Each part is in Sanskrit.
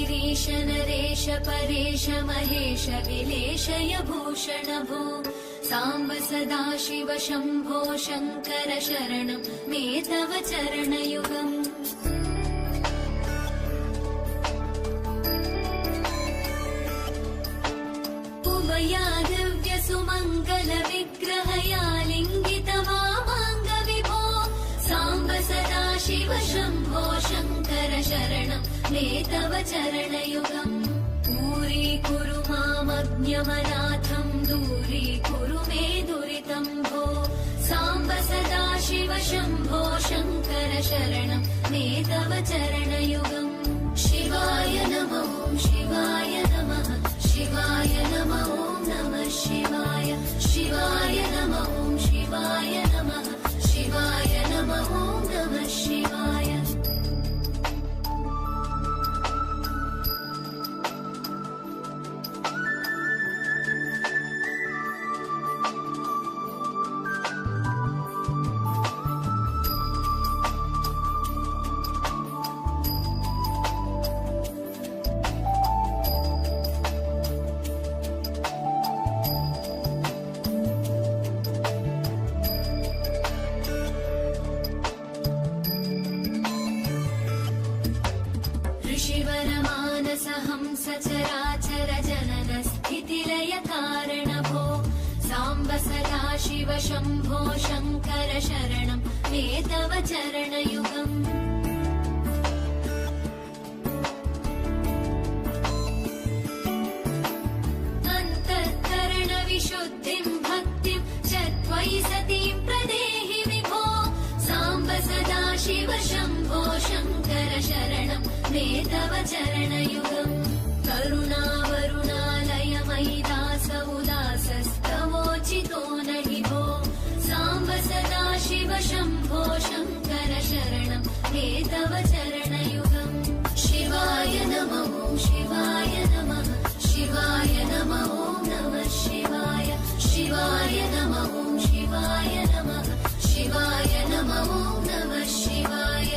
गिरीश नरेश परेश महेश विलेशय भूषण भो साम्ब सदाशिव शम्भो शङ्कर शरणं मे तव चरणयुगम् उमया दिव्य सुमङ्गल विग्रहया लिङ्गित वामाङ्ग विभो साम्ब सदाशिव शम्भो शङ्कर शरणं मे तव चरणयुगम् दूरीकुरु मामज्ञमनाथं दूरीकुरु मे दुरितं भो साम्ब सदाशिव शम्भो शङ्कर शरणं मे तव चरणयुगम् शिवाय नमो शिवाय नमः शिवाय नमो नमः शिवाय शिवाय नमो शिवाय नमः शिवाय नमो नमः शिवाय सचराचर जनन स्थितिलय कारण भो साम्ब सदाशिव शम्भो शङ्कर शरणं मे तव चरणयुगम् अन्तःकरण विशुद्धिं भक्तिं च त्वयि सतीं प्रदेहि विभो साम्ब सदाशिव शम्भो शङ्कर शरणं मे तव चरणयुगम् करुणावरुणालय मयि दास उदासस्तवोचितो नहि भो साम्ब सदाशिव शम्भो शङ्कर शरणं मे तव चरणयुगम् शिवाय नमो शिवाय नमः शिवाय नमो नमः शिवाय शिवाय नमो शिवाय नमः शिवाय नमो नमः शिवाय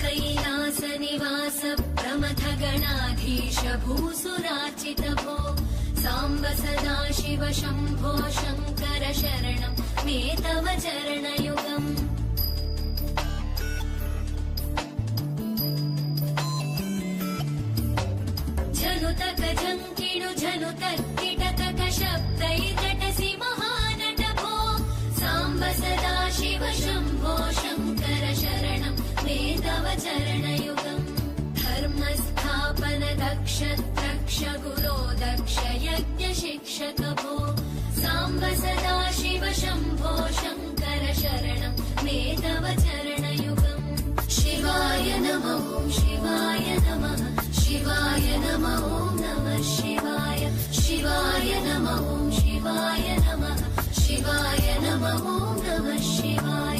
कैलास निवास प्रमथ गणाधीश भूसुराचित भो साम्ब सदाशिव शम्भो शङ्कर शरणं मे तव चरणयुगम् झनुतक झङ्किणु झनुतक्किटतक शब्दैकटसि महानट भो साम्ब सदाशिव शम्भो शङ्कर शरणं मे तव चरणयुगम् धर्मस्थापन दक्ष द्रक्ष गुरो दक्ष यज्ञ शिक्षक भो साम्ब सदाशिव शम्भो शङ्कर शरणं मे तव चरणयुगम् शिवाय नमो शिवाय नमः शिवाय नमो नमः शिवाय शिवाय नमो शिवाय नमः शिवाय नमो नमः शिवाय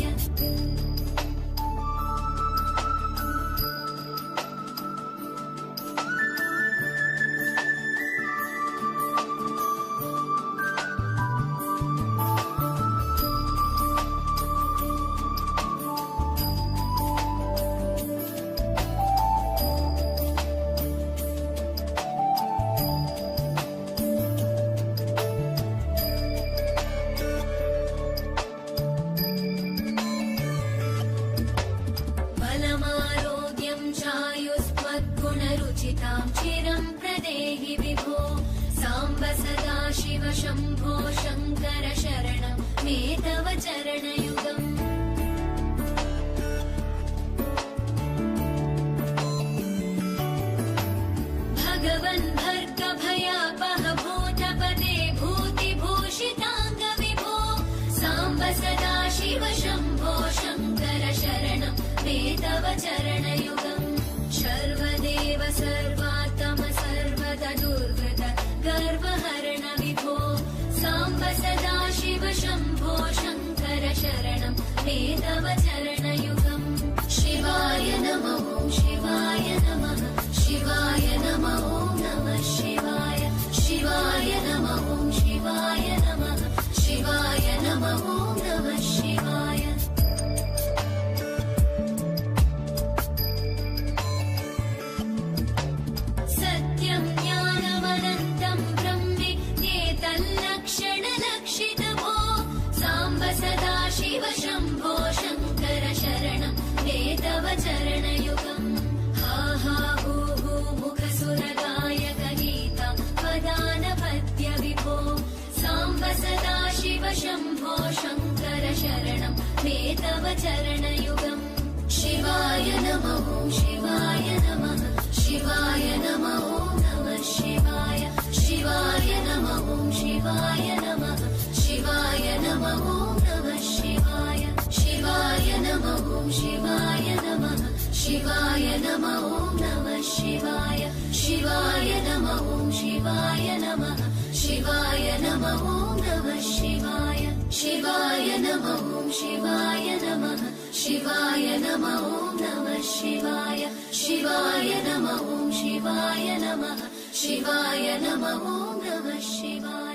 चिरं प्रदेहि विभो साम्ब सदाशिव शम्भो शङ्कर शरणं मे तव चरणयुगम् भगवन् भर्ग भयापह भूतपदे भूतिभूषिताङ्ग विभो साम्ब सदाशिव शम्भो शङ्कर शरणं मे तव चरणयुगम् मे तव चरणयुगम् शिवाय नमः शिवाय नमः शिवाय नमः नमः शिवाय शिवाय नमः शिवाय नमः शिवाय नमः नमः शिवाय सत्यं ज्ञानमनन्तं ब्रह्मेतल्लक्षणलक्षितभो साम्ब सदा शिव शम्भो शङ्कर शरणं मे तव चरणयुगम् हा हा हू हू मुखसुरगायक गीता वदानपत्य विभो साम्ब सदा शिव शम्भो शङ्कर शरणं मे तव चरणयुगम् शिवाय नमः शिवाय नमः शिवाय नमः नमः शिवाय शिवाय नमः शिवाय नमः शिवाय नमः नमः शिवाय शिवाय नमः शिवाय नमः शिवाय नमः नमः शिवाय शिवाय नमः शिवाय नमः शिवाय नमः नमः शिवाय शिवाय नमः शिवाय नमः शिवाय नमः नमः शिवाय शिवाय नमः शिवाय नमः शिवाय नमः नमः शिवाय